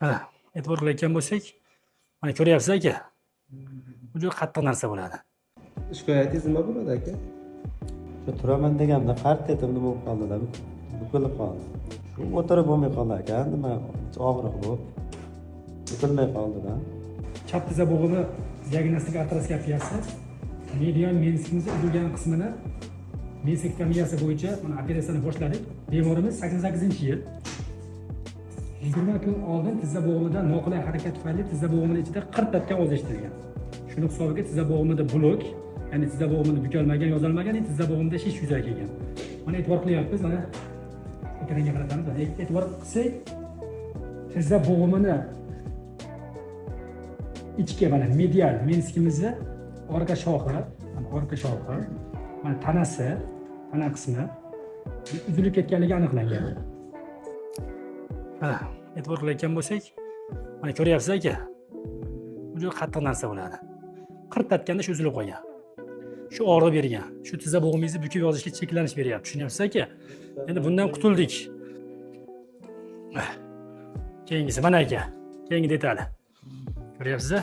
Mana e'tibor qilayotgan bo'lsak, mana ko'ryapsiz aka. Bu juda qattiq narsa bo'ladi. Shikoyatingiz nima bo'ladi aka? Shu turaman deganda qart etib nima bo'lib qoldi-da, bukilib qoldi. Shu o'tirib bo'lmay qoldi ekan, nima og'riq bo'lib bukilmay qoldi-da. Chap tiza bo'g'imi diagnostik artroskopiyasi median menskimiz uzilgan qismini mensektomiyasi bo'yicha mana operatsiyani boshladik. Bemorimiz 88-yil. 20 kun oldin tizza bo'g'imida noqulay harakat tufayli tizza bo'g'imini ichida 40 datta ovoz eshitilgan. Shuni hisobiga tizza bo'g'imida blok, ya'ni tizza bo'g'imida bukolmagan, yozilmagan, tizza bo'g'imida shish yuzaga kelgan. Mana e'tibor qilyapmiz, mana ekranga qaratamiz. E'tibor qilsak, tizza bo'g'imini ichki mana medial menskimizni orqa shoxi, mana tanasi, tana qismi uzilib ketganligi aniqlangan. Mana e'tibor qilayotgan bo'lsak, mana ko'ryapsiz aka. Bu juda qattiq narsa bo'ladi. 40 tatganda shu uzilib qolgan. Shu og'riq bergan. Shu tizza bo'g'imizni bukib yozishga cheklanish beryapti. Tushunyapsiz aka? Endi bundan qutuldik. Keyingisi mana aka. Keyingi detali. Ko'ryapsiz-a?